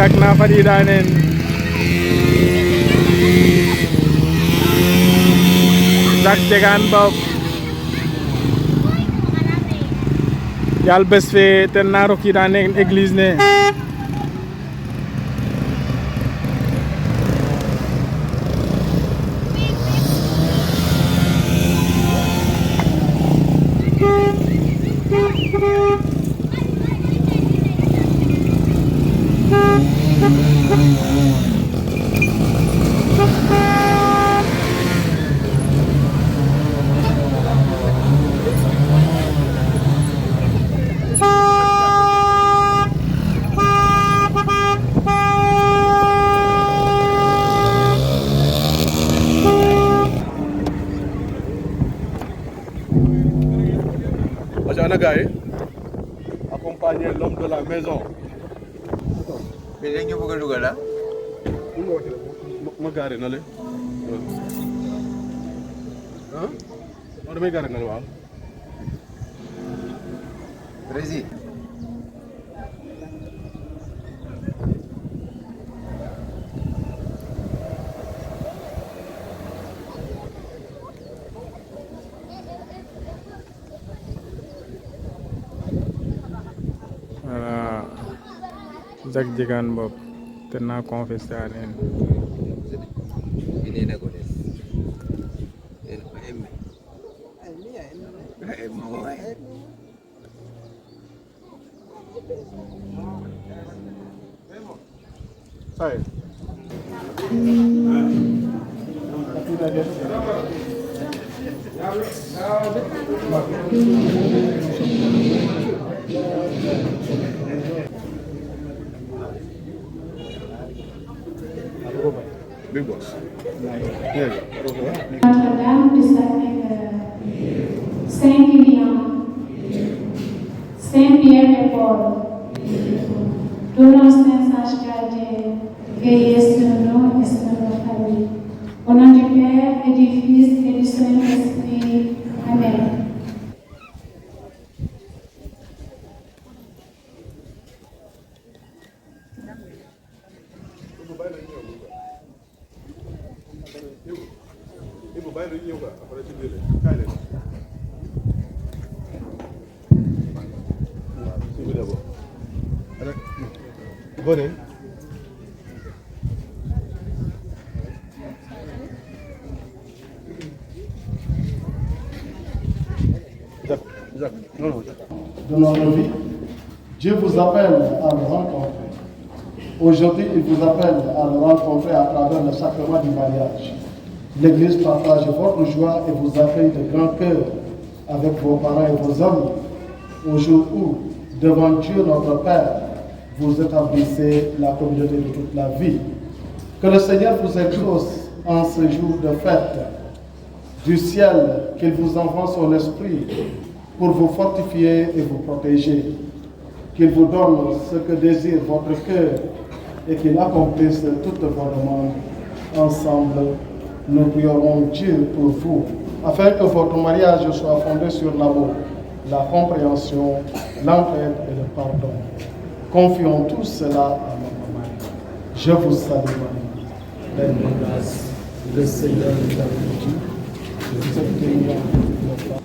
Jack nafadiɗanen Jack jegan bob yal bes fe ten na rokiɗanen église ne Gars, accompagner l'homme de la maison. Mais là, nous pouvons le là. Je garé na le. Hein? On me garé na le wal. Président. Jack jegan bob ten na confessé anen Ini nak goles. Sai. Big boss. Yeah. Notre-Dame du Sacré-Cœur, Saint-Kilian, Saint-Pierre et Paul, tous nos saints anges gardiens, veillez sur nous et sur nos familles. Au nom du Père et du Fils et du Saint-Esprit. Amen. Venez. De notre vie, Dieu vous appelle à le rencontrer. Aujourd'hui, il vous appelle à le rencontrer à travers le sacrement du mariage. L'Église partage votre joie et vous accueille de grand cœur avec vos parents et vos amis au jour où, devant Dieu notre Père, vous établissez la communauté de toute la vie. Que le Seigneur vous exauce en ce jour de fête. Du ciel, qu'il vous envoie son esprit pour vous fortifier et vous protéger. Qu'il vous donne ce que désire votre cœur et qu'il accomplisse toutes vos demandes. Ensemble, nous prierons Dieu pour vous, afin que votre mariage soit fondé sur l'amour, la compréhension, l'entraide et le pardon. Confions tout cela à notre Marie. Je vous salue, Marie, pleine de grâce. Le Seigneur est avec vous. Vous êtes bénie entre toutes les femmes.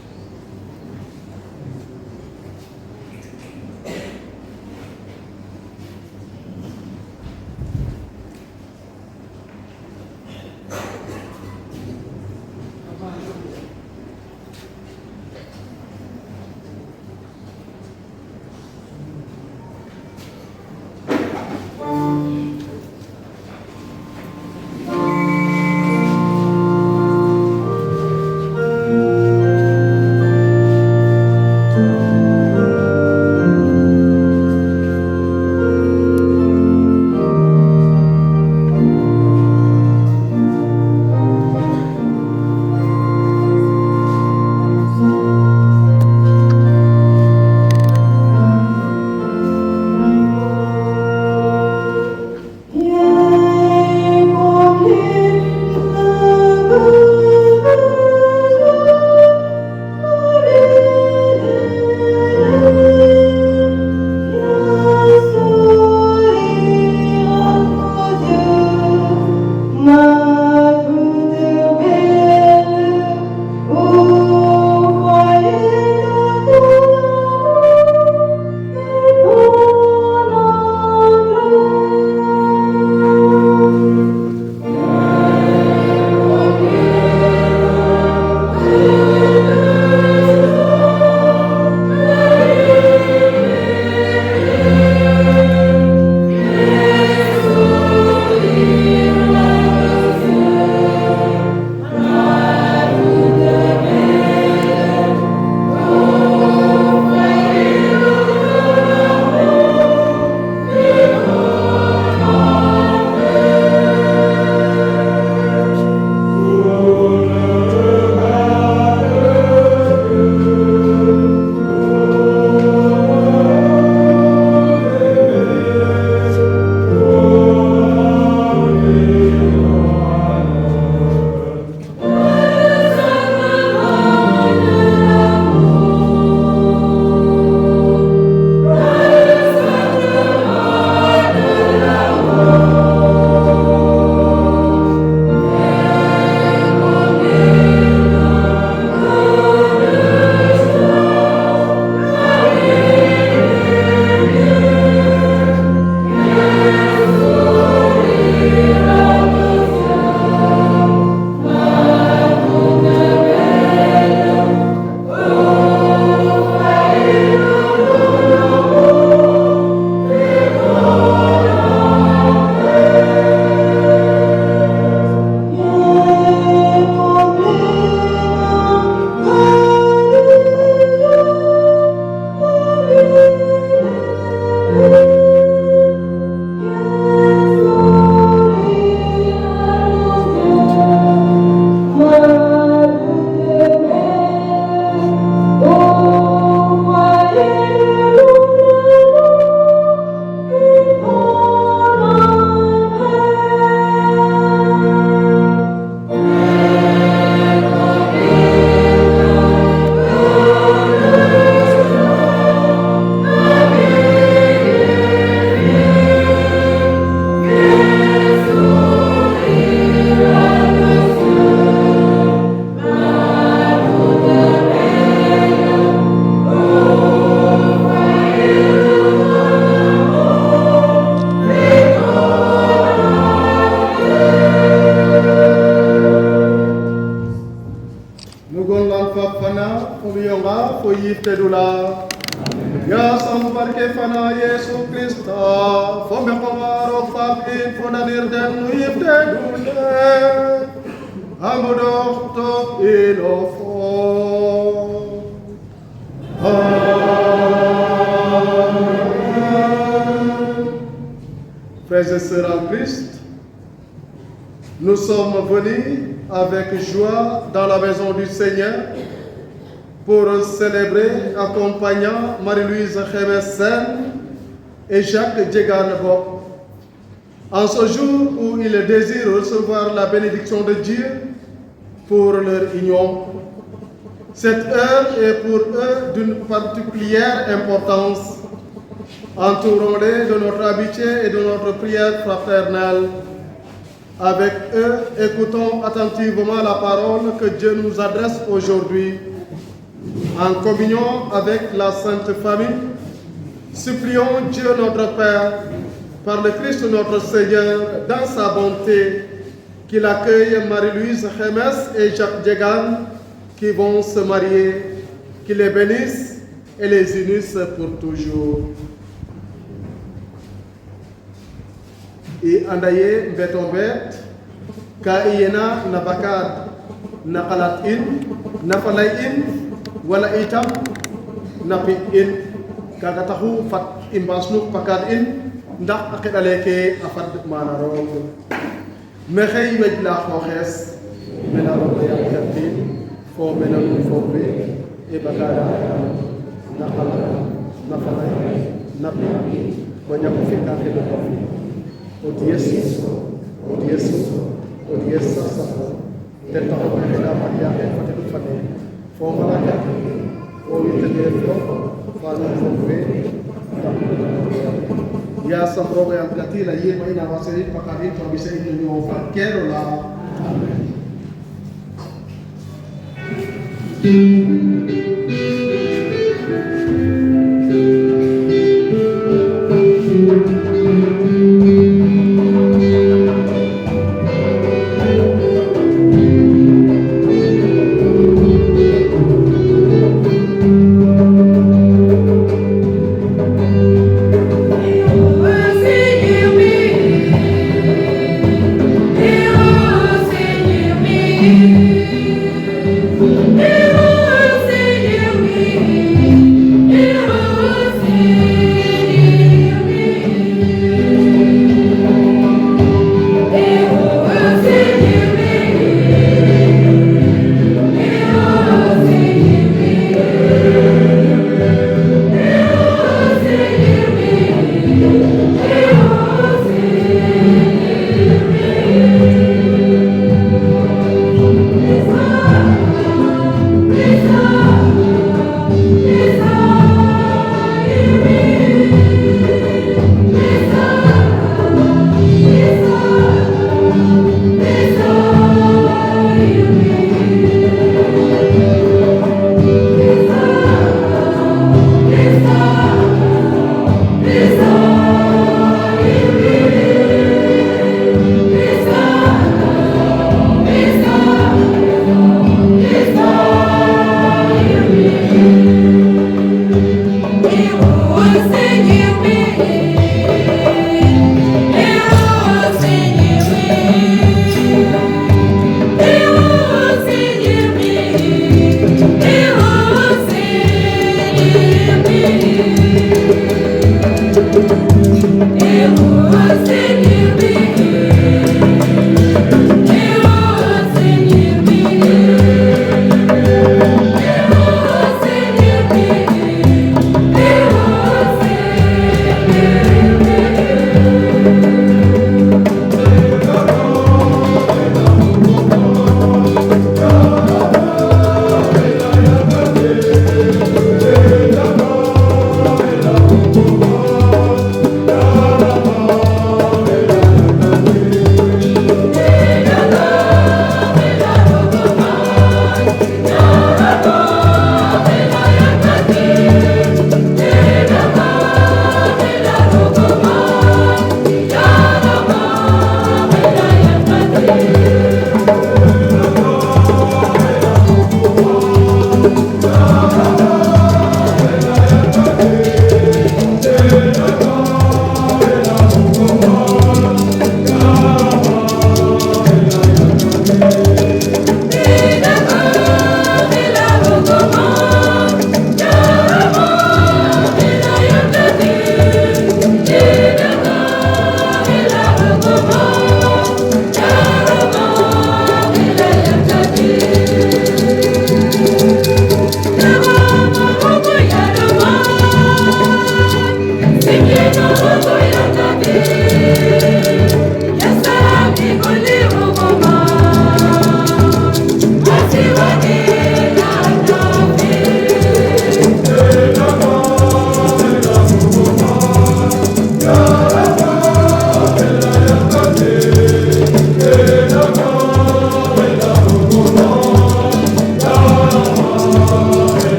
tedula. Ya sambar ke fana Yesu Krista, fome komaro fabin fonadir den nuif tedule. Amodo to ilofo. Frères et sœurs en Christ, nous sommes venus avec joie dans la maison du Seigneur pour célébrer, accompagnant Marie-Louise Khemesen et Jacques Djegan Bob. En ce jour où ils désirent recevoir la bénédiction de Dieu pour leur union, cette heure est pour eux d'une particulière importance. Entourons-les de notre amitié et de notre prière fraternelle. Avec eux, écoutons attentivement la parole que Dieu nous adresse aujourd'hui. En communion avec la Sainte Famille, supplions Dieu notre Père, par le Christ notre Seigneur, dans sa bonté, qu'il accueille Marie-Louise Khemes et Jacques Djegan qui vont se marier, qu'il les bénisse et les unisse pour toujours. Et andaye mbetombet ka iyena na bakad na qalat in na falay in wala itam na pi in kaga taxu fat imbasnu pakad in ndax akidale ke afad manaro mexey wej la xoxes mena ro ya katin fo mena fo be e bakada na qalat na falay na pi banya ko fi ka ke do Odiesu, tenta la Maria e fate fane, forma la o interno, fanno fome, ya samroga ya gatila yema ina wasiri pakari to bisa inyo fa kero la.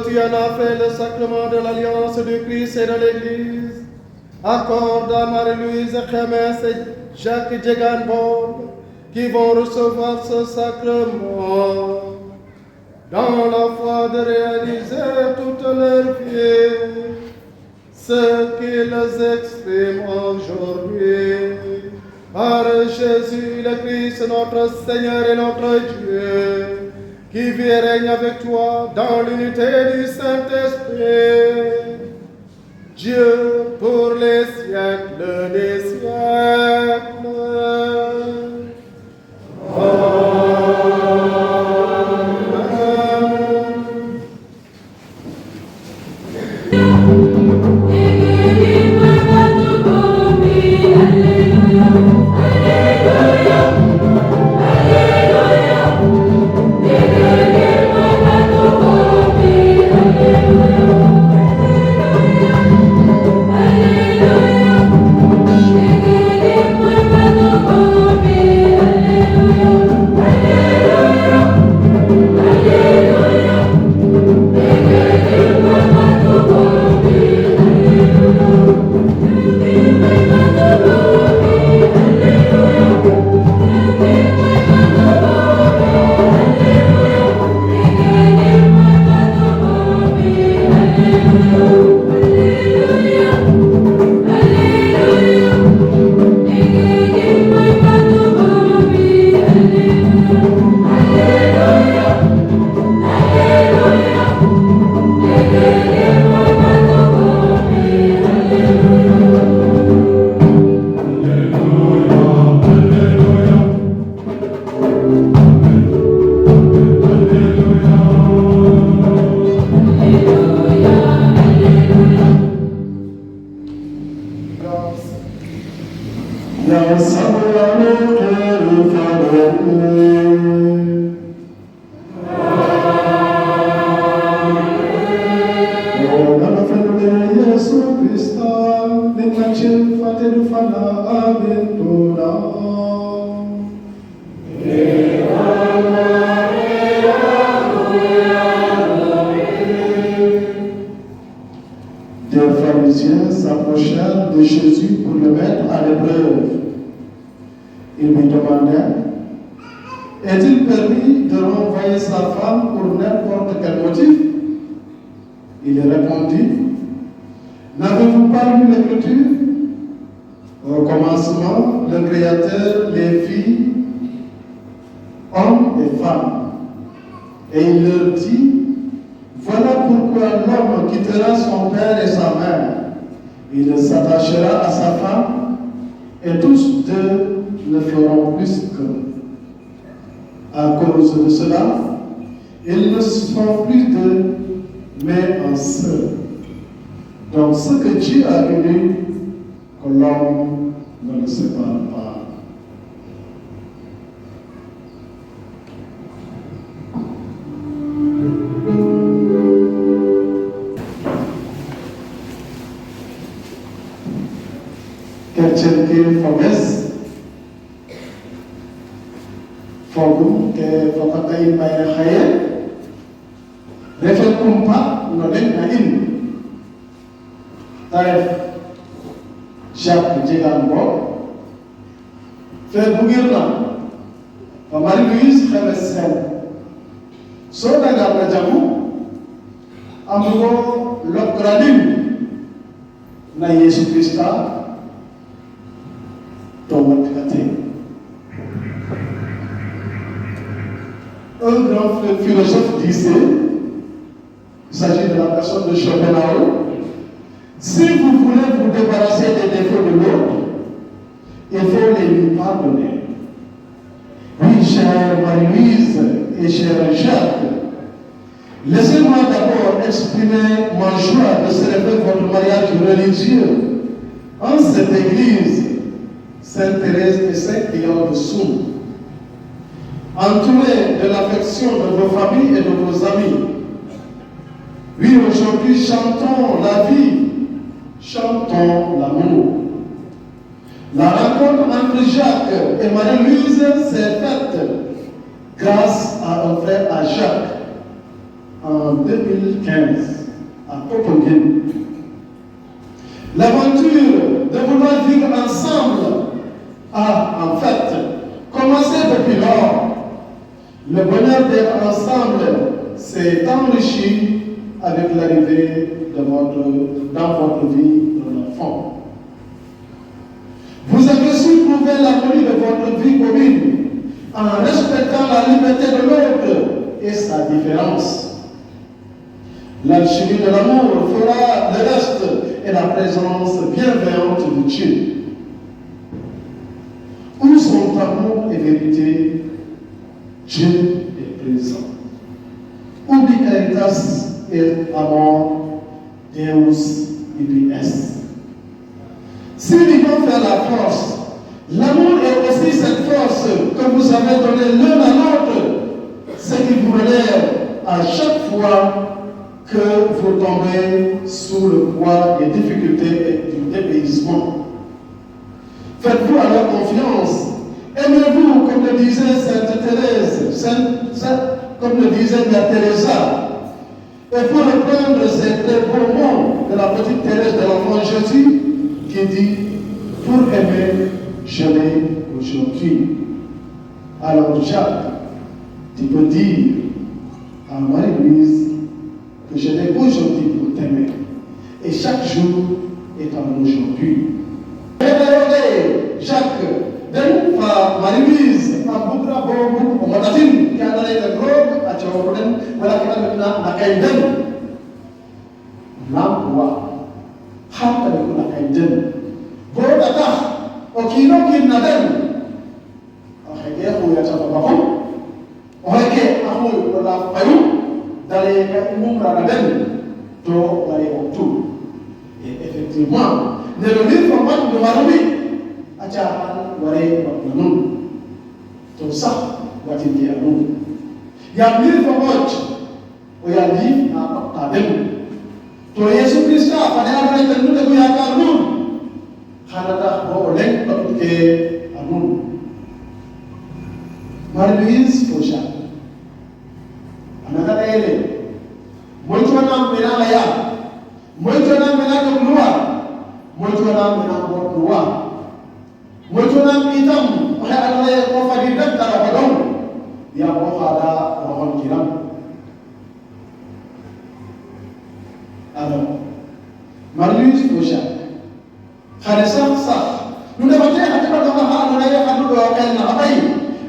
Tu en as fait le sacrement de l'alliance du Christ et de l'Église. Accorde à Marie-Louise Khémès et Jacques Djeganbon qui vont recevoir ce sacrement dans la foi de réaliser toute leur vie ce qu'ils expriment aujourd'hui. Par Jésus le Christ, notre Seigneur et notre Dieu, qui vit et règne avec toi dans l'unité du Saint-Esprit, Dieu pour les siècles des siècles. Des pharisiens s'approchèrent de Jésus pour le mettre à l'épreuve. Ils lui demandèrent: est-il permis de renvoyer sa femme pour n'importe quel motif? Il répondit: n'avez-vous pas lu l'Écriture? Au commencement, le Créateur les fit hommes et femmes. Et il leur dit: voilà pourquoi l'homme quittera son père et sa mère. Il s'attachera à sa femme, et tous deux ne feront plus qu'un. À cause de cela, ils ne sont plus deux, mais un seul. Donc ce que Dieu a uni, que l'homme ne le sépare pas. Kerchenke Fomes Fogum ke Fokatai Bayre Haye Refel Kumpa Nolen Nain Taif Jacques Djeganbon Fait Bougirna Marie-Louise Khémès Soda Garna Jamu Amugo Lokradin Na Yesu Christa Un grand philosophe disait, il s'agit de la personne de Schopenhauer, si vous voulez vous débarrasser des défauts de l'autre, il faut les lui pardonner. Oui, chère Marie-Louise et cher Jacques, laissez-moi d'abord exprimer ma joie de célébrer votre mariage religieux en cette église Sainte Thérèse et Saint Léon de Soum. Entourés de l'affection de vos familles et de vos amis. Oui, aujourd'hui, chantons la vie, chantons l'amour. La rencontre entre Jacques et Marie-Louise s'est faite grâce à un frère à Jacques en 2015 à Copenhague. L'aventure de vouloir vivre ensemble a en fait commencé depuis lors. Le bonheur d'être ensemble s'est enrichi avec l'arrivée dans votre vie de l'enfant. Vous avez su prouver l'harmonie de votre vie commune en respectant la liberté de l'autre et sa différence. L'alchimie de l'amour fera le reste et la présence bienveillante de Dieu. Où sont amour et vérité, Dieu est présent. Ubi caritas et amor, Deus ibi est. Si nous devons faire la force, l'amour est aussi cette force que vous avez donnée l'un à l'autre, ce qui vous relève à chaque fois que vous tombez sous le poids des difficultés et du dépaysement. Faites-vous alors confiance. Aimez-vous, comme le disait Sainte Thérèse, comme le disait Mère Teresa. Et pour reprendre ces très beaux mots de la petite Thérèse de l'enfant Jésus, qui dit, pour aimer, j'aimais aujourd'hui. Alors Jacques, tu peux dire à Marie-Louise que je l'ai aujourd'hui pour t'aimer. Et chaque jour est un aujourd'hui. Jacques, donc Marie-Louise, en boucla bon, on m'a dit qu'il y a des drogues à Tchoukouden, voilà qu'il y a maintenant la caïden. L'emploi, hâte avec la caïden. Bon, d'accord, ok, non, qu'il n'a pas. Ok, il y a un peu de temps. Ok, il y a un peu d'aller à la to d'aller au tout. Et effectivement, ne le dire pas de Maroui, à Tchahan, Waré, Baknanou. Tout ça, va te dire à nous. Il y a mille fois, il y a dit à Tadem. To Yesu Christ, à Fadé, à nous de Guyakanou. Hanada, bon, l'un, et à nous. Marie-Louise, Faucha. Another ele. Muito na mena ya. Muito na mena do lua. Muito na mena do lua. Muito na itam. Olha olha ko fadi dak tara badong. Ya ko fada rohon kiram. Alors, Marie-Louise Faucha. Kharisa sa. Nous devons dire à tout le monde à nous ya khadu do kan na abai.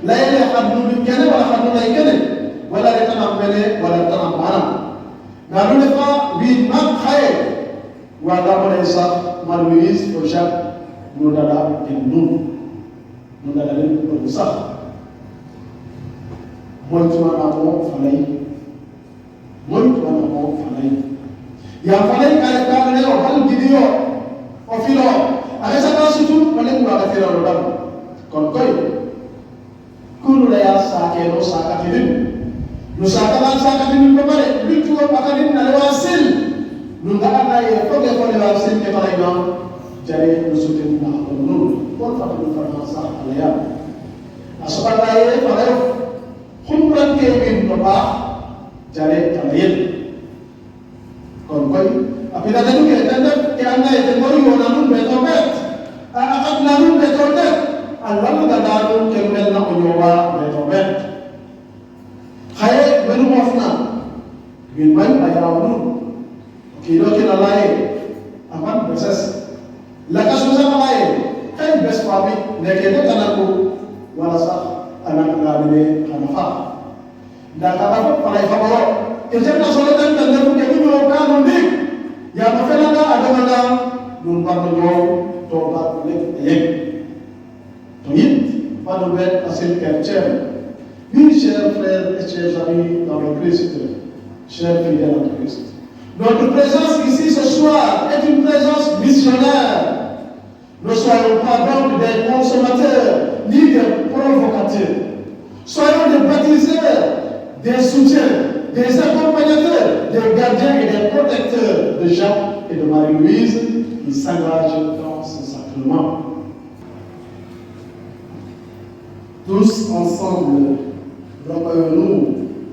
La ya khadu min kana wala khadu na ikene. Wala retana mele wala retana mana. Nalu lefa bi mak khaye. Wala mole sa Marie-Louise Faucha nous dada nous. Nous dada le sa. Moi tu m'as pas falai. Moi tu m'as pas falai. Ya falai kale kale o hal video o filo. Aga sa ka sutu wala ku aga filo do dam. Kon koy. Kunu la ya sa ke no sa ka fidin. Nous avons fait une préparée, nous avons fait une avancée. Nous avons fait une avancée qui est par exemple, j'allais nous soutenir dans nous. Pour faire une formation à l'air. À ce moment-là, il fallait comprendre qu'il n'y a pas, j'allais travailler. Comme quoi, après la dernière qui a été mori, on a nous béton bête. À la nous béton bête. Alors nous avons nous qui nous mettons en yoga béton bête. Kaya baru mafna, binmai ayawnu, kilo kina lae, aman beses. Lakas usaha lae, kaya bes papi, nekene tanaku, walasa anak ngadine kanafa. Dan kataku palai fabolo, kerja nasoletan dan dalam kami melakukan mundik, yang mafela ada mana, numpang menjauh, tobat lek lek. Tuit, panubet hasil kerja. Oui, chers frères et chers amis dans le Christ, chers fidèles en Christ, notre présence ici ce soir est une présence missionnaire. Ne soyons pas donc des consommateurs ni des provocateurs. Soyons des baptiseurs, des soutiens, des accompagnateurs, des gardiens et des protecteurs de Jacques et de Marie-Louise qui s'engagent dans ce sacrement. Tous ensemble, recueillons-nous,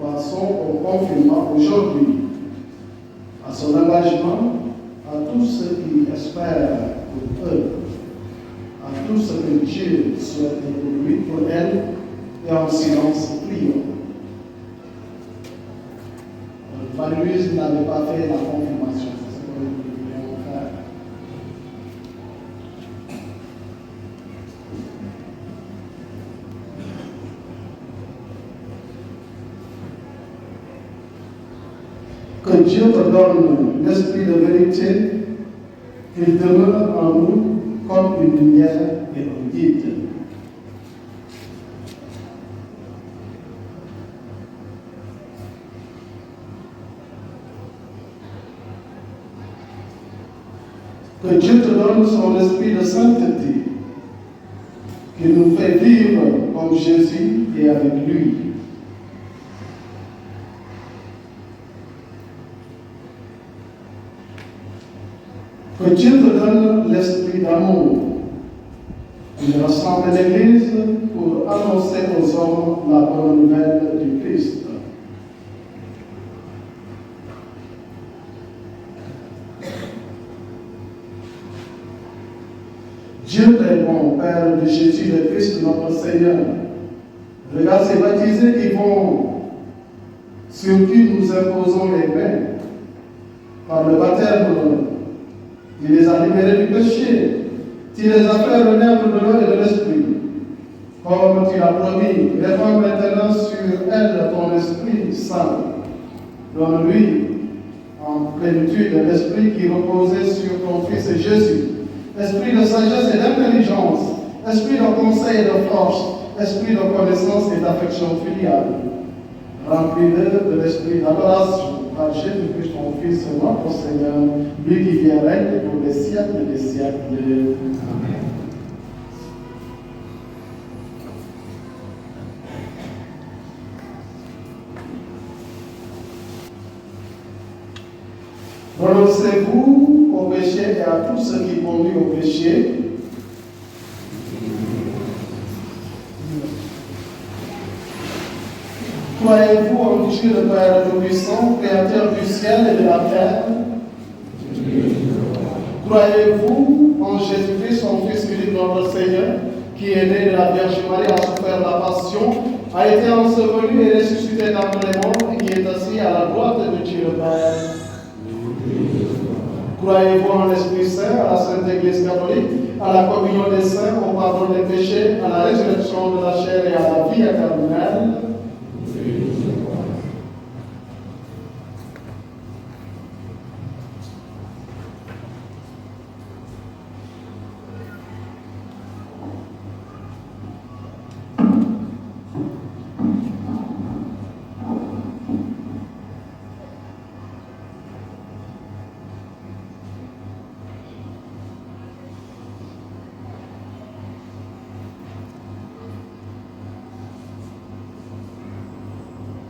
passons au confinement aujourd'hui, à son engagement, à tous ceux qui espèrent pour eux, à tout ce que Dieu souhaite pour lui, pour elle, et en silence, prions. Marie-Louise n'avait pas fait la confirmation, c'est ce que nous devrions faire. Que Dieu te donne l'esprit de vérité, qu'il demeure en nous comme une lumière et un guide. Que Dieu te donne son esprit de sainteté, qui nous fait vivre comme Jésus et avec lui. Que Dieu te donne l'esprit d'amour. Il rassemble l'Église pour annoncer aux hommes la bonne nouvelle du Christ. Dieu est bon, Père de Jésus, le Christ, notre Seigneur. Regarde ces baptisés qui vont, sur qui nous imposons les mains. Par le baptême, il les a libérés du péché. Tu les as fait renaître de l'eau et de l'esprit. Comme tu l'as promis, répands maintenant sur elle ton Esprit Saint. Donne-lui en plénitude l'esprit qui reposait sur ton Fils Jésus. Esprit de sagesse et d'intelligence, esprit de conseil et de force, esprit de connaissance et d'affection filiale. Remplis-le de l'esprit d'adoration par Jésus-Christ, ton Fils, notre Seigneur, lui qui vient règne pour les siècles des siècles. Amen. Renoncez-vous au péché et à tout ce qui conduit au péché. Croyez-vous en Dieu le Père Tout-Puissant, Créateur du ciel et de la terre? Croyez-vous en Jésus-Christ, son Fils unique, notre Seigneur, qui est né de la Vierge Marie, a souffert la passion, a été enseveli et ressuscité d'entre les morts, et qui est assis à la droite de Dieu le Père? Croyez-vous en l'Esprit Saint, à la Sainte Église catholique, à la communion des saints, au pardon des péchés, à la résurrection de la chair et à la vie éternelle?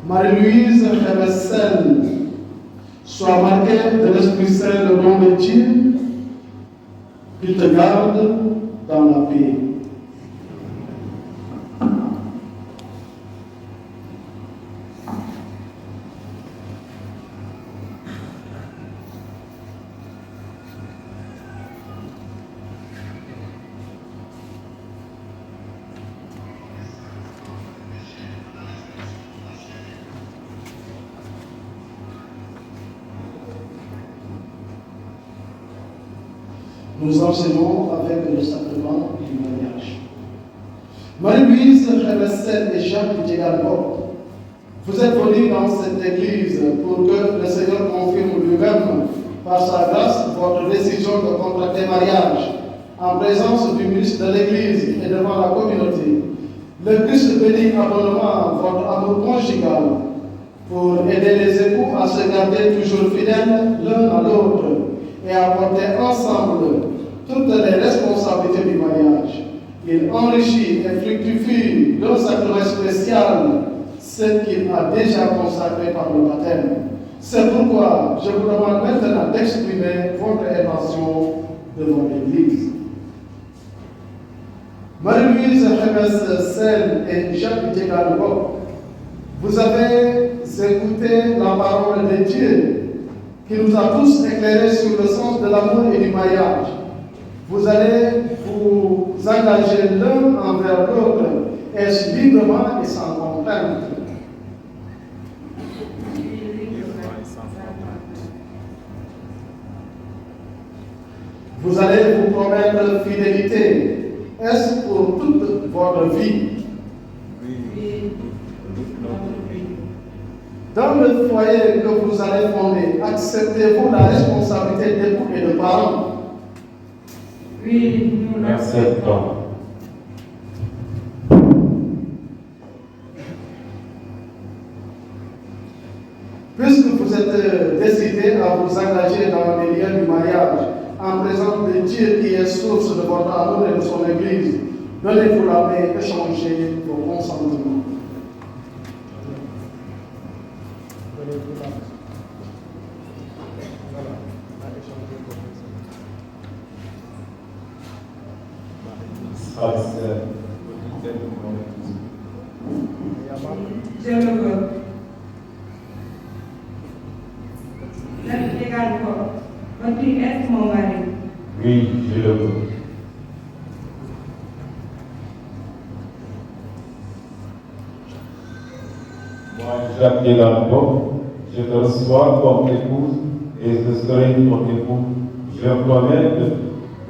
Marie-Louise Révessel, sois marquée de l'Esprit Saint, le nom de Dieu, qu'il te garde dans la paix. Nous enchaînons avec le sacrement du mariage. Marie-Louise Révessel et Jacques Diegalbo, vous êtes venus dans cette église pour que le Seigneur confirme lui-même, par sa grâce, votre décision de contracter mariage en présence du ministre de l'église et devant la communauté. Le Christ bénit abondamment votre amour conjugal pour aider les époux à se garder toujours fidèles l'un à l'autre et à porter ensemble toutes les responsabilités du mariage. Il enrichit et fructifie d'un sacrement spécial ce qu'il a déjà consacré par le baptême. C'est pourquoi je vous demande maintenant d'exprimer votre intention devant l'Église. Marie-Louise Hemes Sel et Jacques Djegalbo, vous avez écouté la parole de Dieu qui nous a tous éclairés sur le sens de l'amour et du mariage. Vous allez vous engager l'un envers l'autre, est-ce librement et sans contrainte. Vous allez vous promettre fidélité, est-ce pour toute votre vie? Oui. Dans le foyer que vous allez fonder, acceptez-vous la responsabilité d'époux et de parents? Oui, nous l'acceptons. Puisque vous êtes décidé à vous engager dans les liens du mariage, en présence de Dieu qui est source de votre amour et de son Église, donnez-vous la main et échangez vos consentements. Je le veux. Jacques Djegalbo, veux-tu être mon mari? Oui, je le veux. Moi, Jacques Djegalbo, je te reçois comme épouse et je serai ton époux. Je promets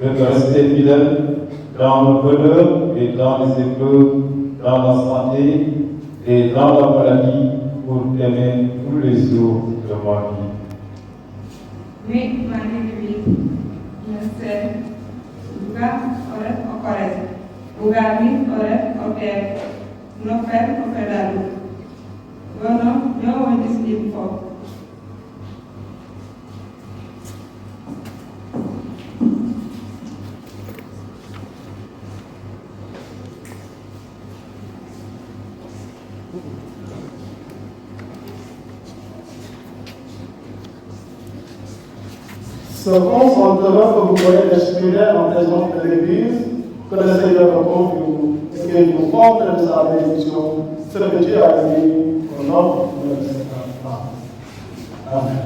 de te rester fidèle dans le bonheur et dans les épreuves, dans la santé et dans la maladie pour t'aimer tous les jours de ma vie. Oui, Marie-Louise, je sais. Bukan oleh okores. Bugami oleh oker. Novel okedalu. Gono, yo wajis info. Ce consentement que vous pourrez exprimer en présence de l'Église, que le Seigneur vous confie et qu'il vous porte de sa bénédiction, ce que Dieu a dit au nom de notre Seigneur. Amen.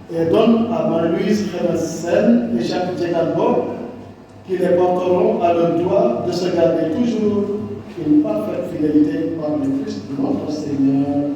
Et donne à Marie-Louise Hemes et Jacques Djegalbo qui les porteront à leur doigt de se garder toujours une parfaite fidélité par le Christ notre Seigneur. Amen.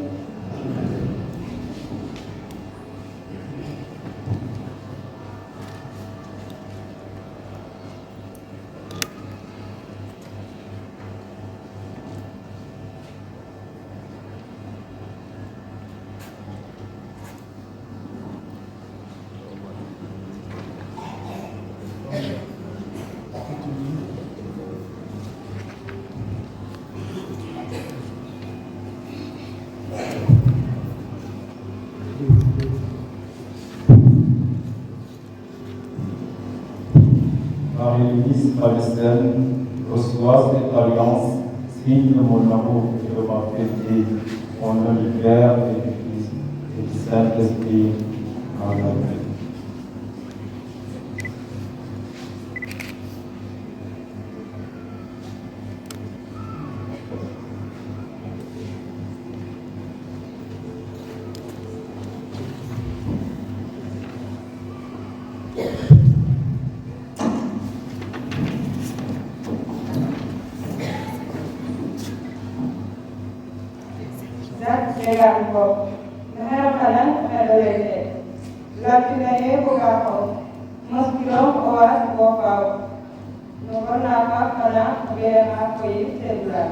Marie-Louise Palestine, reçois cette alliance, signe de mon amour et de ma fidélité, au nom du Père et du Fils et du Saint-Esprit. Amen. Jacques Djegalbo, Nahel Kalan Hedolete, Lapinaye Bugako, Moskilom Oas Bofao, Nogona Kakana, Vera Koyi Sedula,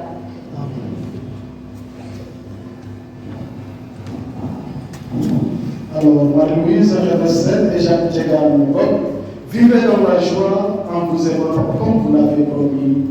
Alors, Marie-Louise Renestel et Jacques Djegan, vivez dans la joie en vous aimant comme vous l'avez promis.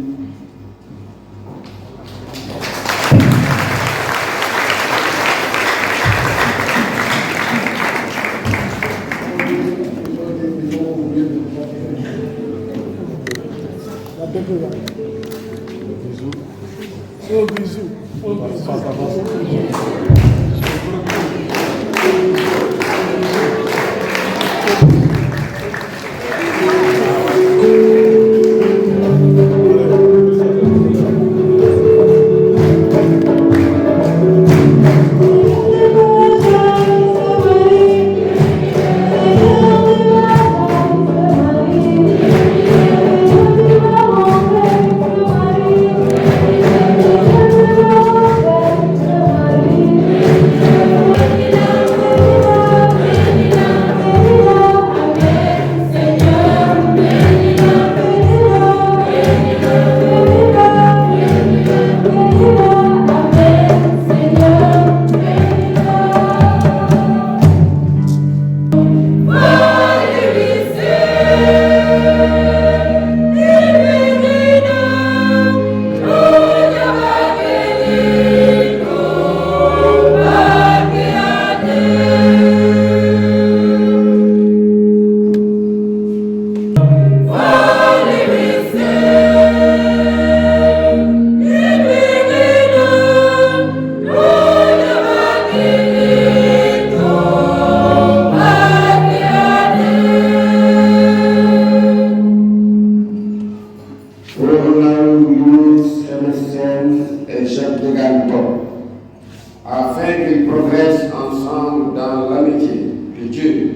afin qu'ils progressent ensemble dans l'amitié de Dieu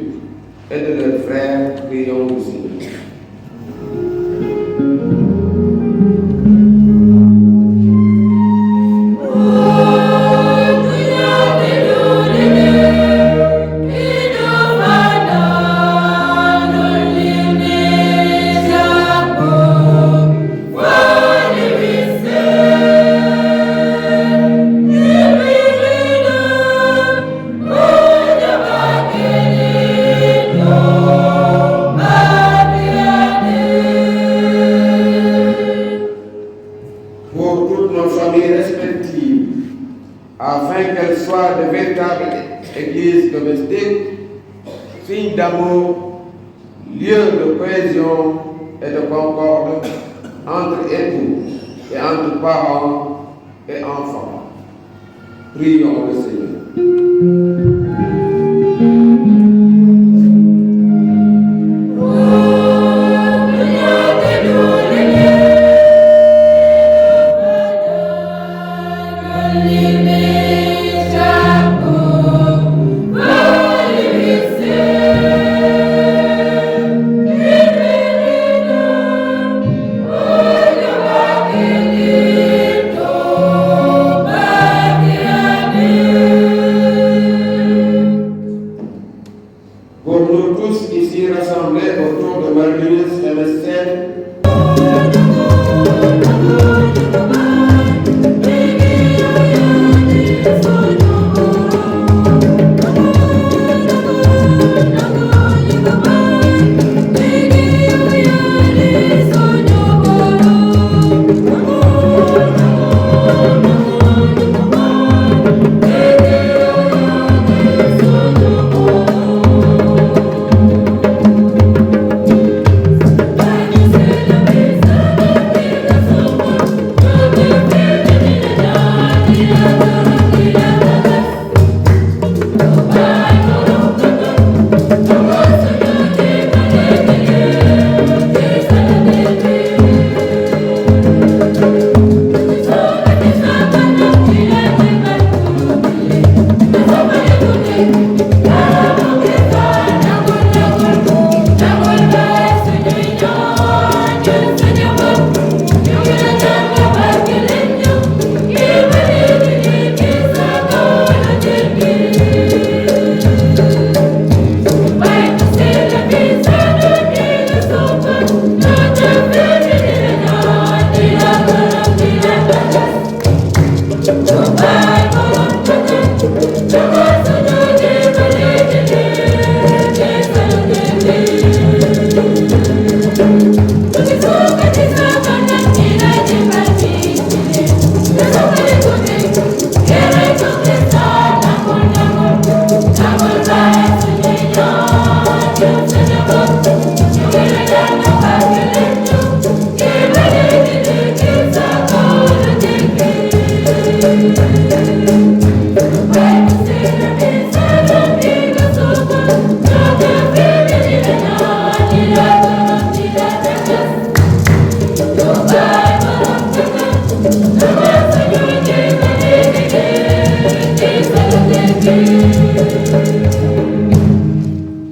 et de leurs frères, prions aussi. Afin qu'elles soient de véritables églises domestiques, signes d'amour, lieux de cohésion et de concorde entre époux et entre parents et enfants. Prions le Seigneur.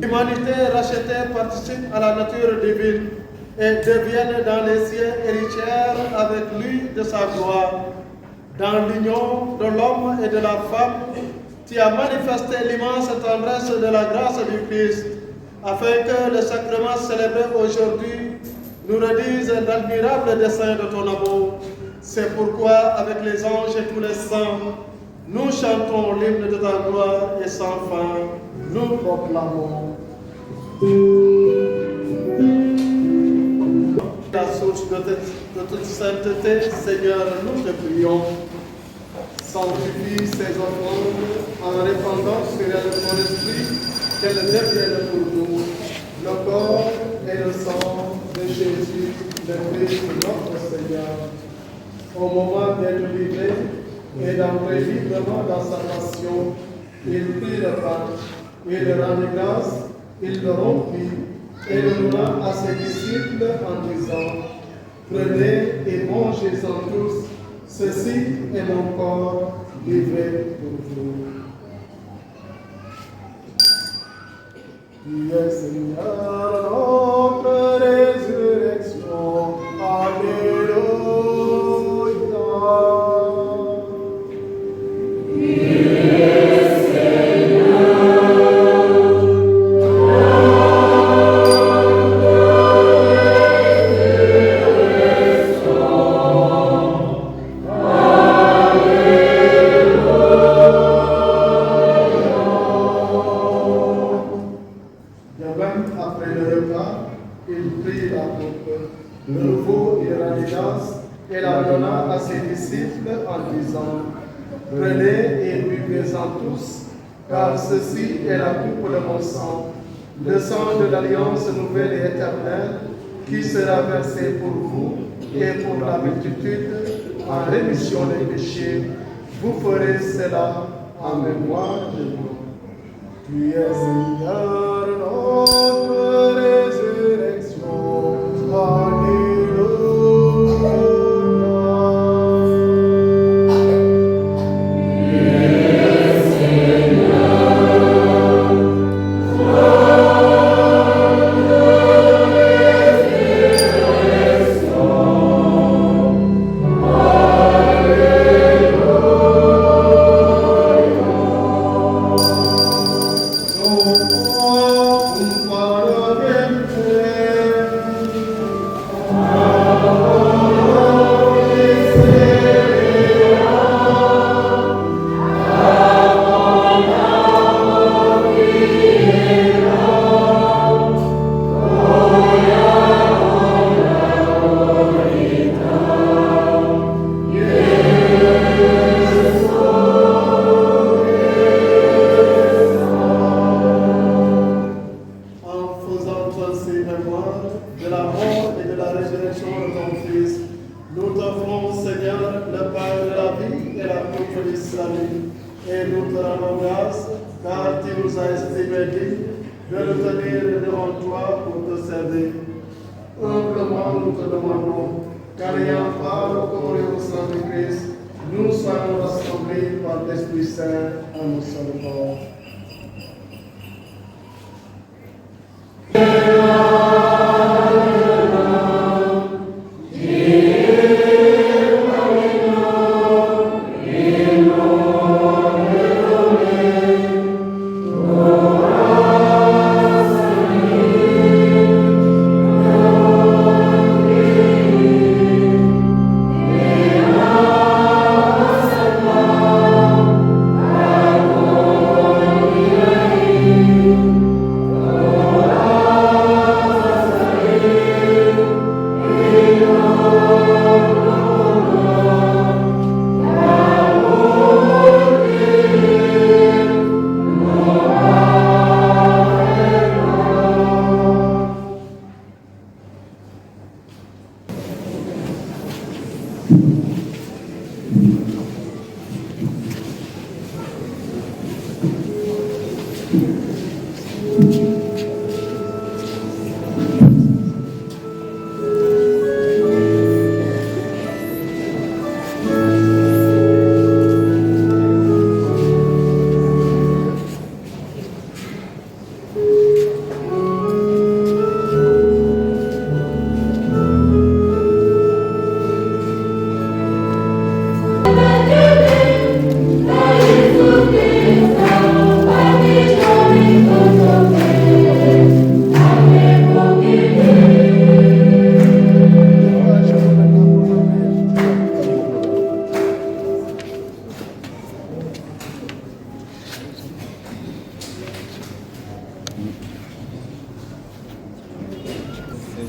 L'humanité rachetée participe à la nature divine et devienne dans les cieux héritière avec lui de sa gloire. Dans l'union de l'homme et de la femme, tu as manifesté l'immense tendresse de la grâce du Christ, afin que le sacrement célébré aujourd'hui nous redise l'admirable dessein de ton amour. C'est pourquoi, avec les anges et tous les saints, nous chantons l'hymne de ta gloire et sans fin, nous proclamons. La source de toute sainteté, Seigneur, nous te prions. Sanctifie ces offrandes en répandant sur elles ton esprit, qu'elles deviennent pour nous le corps et le sang de Jésus, le Christ, notre Seigneur. Au moment d'être livré et d'entrer librement dans sa passion, il prit le pain, il rendit grâce, il le rompit et le donna à ses disciples en disant: Prenez et mangez-en tous, ceci est mon corps livré pour vous. Tu es Seigneur, notre résurrection. Alléluia. Prenez et buvez-en tous, car ceci est la coupe de mon sang, le sang de l'alliance nouvelle et éternelle, qui sera versé pour vous et pour la multitude en rémission des péchés. Vous ferez cela en mémoire de moi. Tu es Seigneur, notre résurrection. Alléluia. Amen.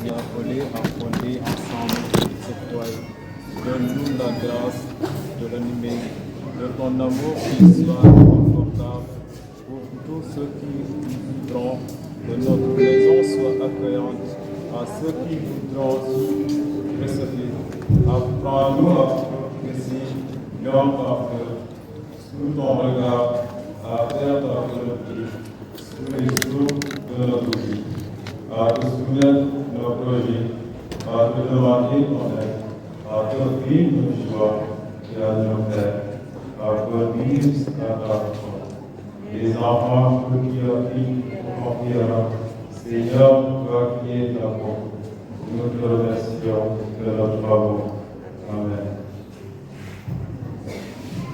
nous a appelés à fonder ensemble cette toile. Donne-nous la grâce de l'animer de ton amour qui soit confortable pour tous ceux qui voudront que notre maison soit accueillante à ceux qui voudront recevoir. Apprends-nous à apprécier l'homme par cœur, sous ton regard, à faire ta volonté, sous les jours de notre vie, à te soumettre nos projets, à te demander ton aide, à t'offrir nos joies et à nos pères, à produire ta parole. Les enfants qui confiera, Seigneur, toi qui es ta porte, nous te remercions de notre faveur. Amen.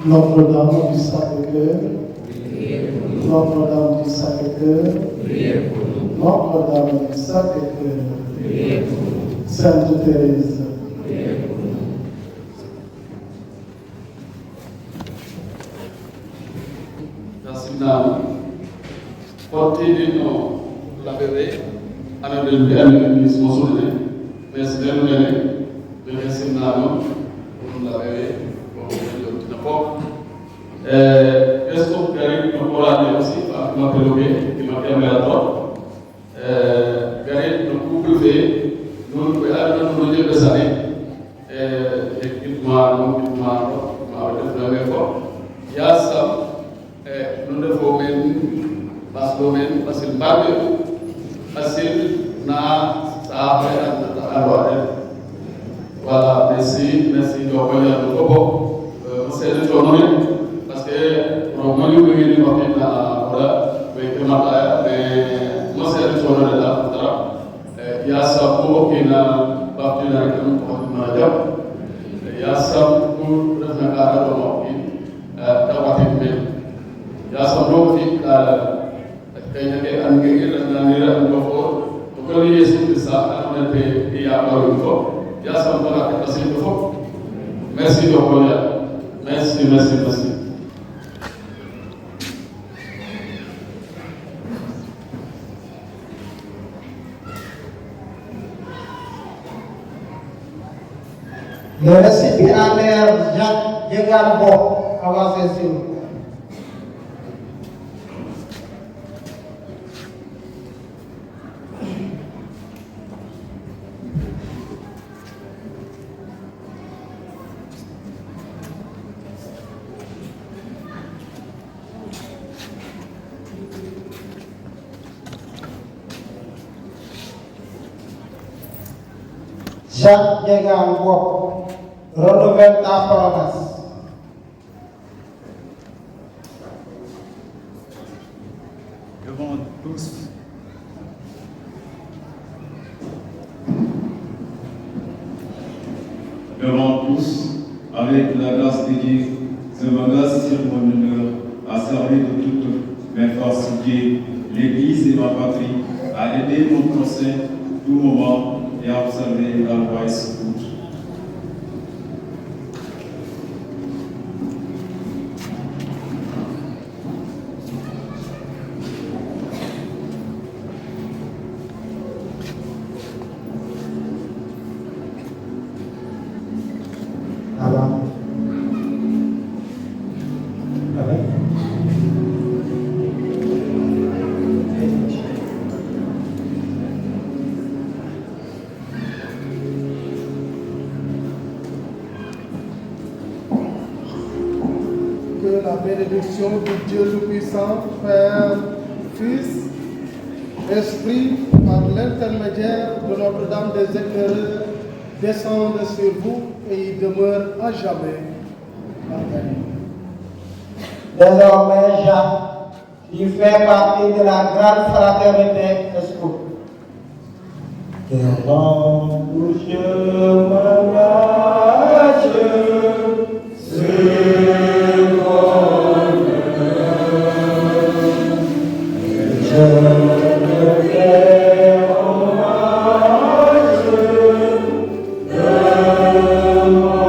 Notre-Dame du Sacré-Cœur, Notre-Dame du Sacré-Cœur, Notre-Dame du Sacré-Cœur, Sainte Thérèse. Merci, madame. Portez nous la bébé, à notre ministre Mossoulé, merci de nous donner, de merci, madame, pour nous la bébé, pour nous n'importe. Est-ce que vous avez une parole aussi, qui m'a fait qui m'a permis à toi? Gary, nous pouvons faire, nous pouvons aller dans nos lieux de salut, et nous il y a ça, nous devons même, parce que le barbe, parce que ça a fait voilà, merci, de revenir à notre propos. C'est le journée, parce que nous avons eu une partie de la voilà, mais moi c'est le journée là, il y a ça pour qu'il n'a pas pu la réclamer pour le manager. Il y a ça pour le faire à l'homme qui a été ya sabro fi kaynya ke angge na nira ngofo to ko yesu bisa ana te ya baru ko ya sabro ka tasin ko merci de konya merci. Le récipiendaire Jacques Yegambo, avancez s'il vous plaît. Jacques Yegambo, renouvelle ta promesse. Devant tous, avec la grâce de Dieu, je m'engage sur mon honneur à servir de toute mes forces Dieu, l'Église et ma patrie, à aider mon prochain tout moment et à observer la loi et ce culte. Que la bénédiction de Dieu Tout-Puissant, Père, Fils, Esprit, par l'intermédiaire de Notre-Dame des Éclaireurs, descende sur vous et y demeure à jamais. Amen. Désormais, Jacques, tu fais partie de la grande fraternité Espoir. Devant où je m'engage, c'est mon je me fais hommage de moi,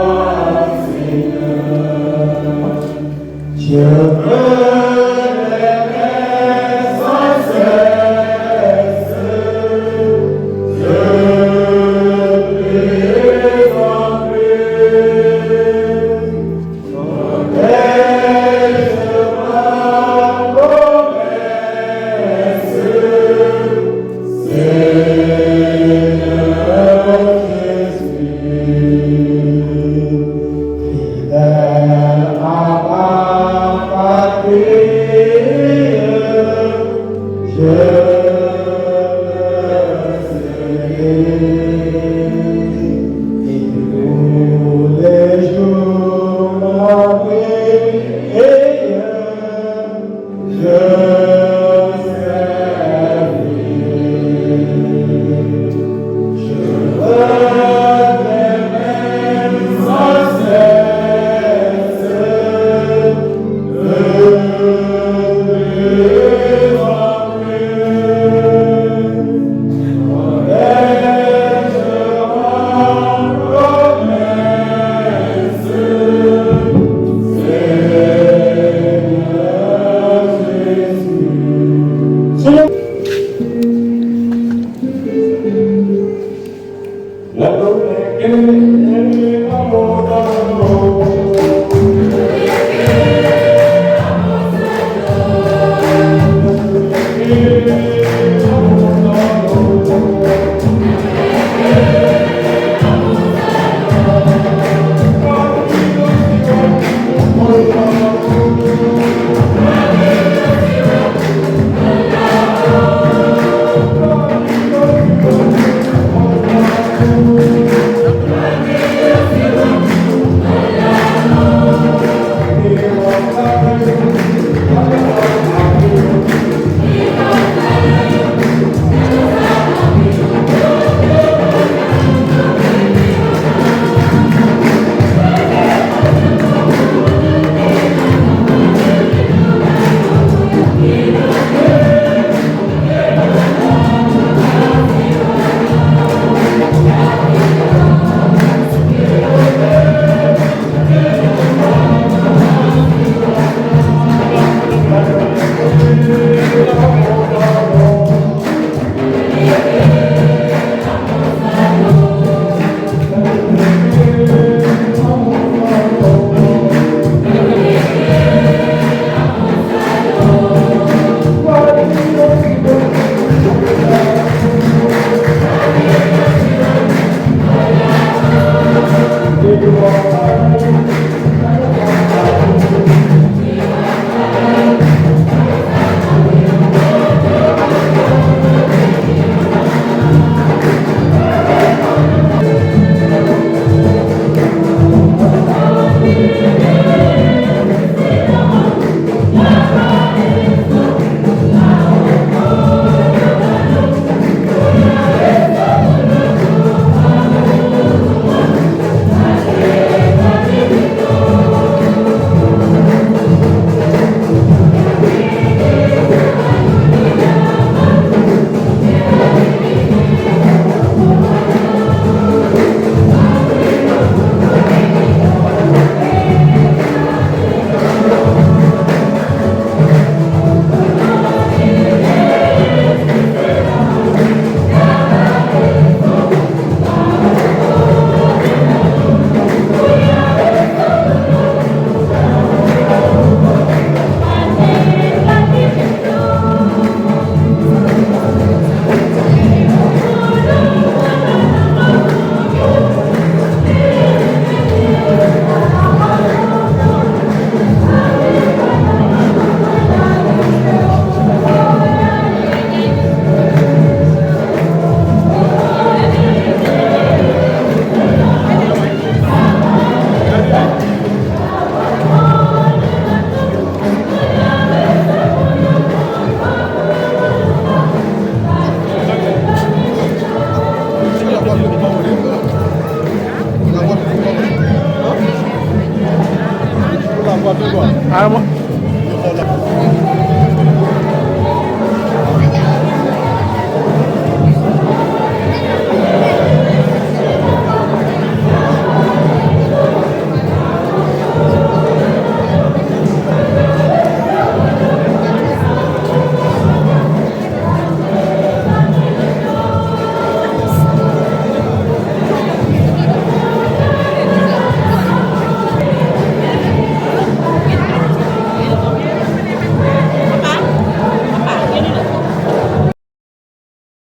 Seigneur. Je me lèverai sans cesse, Je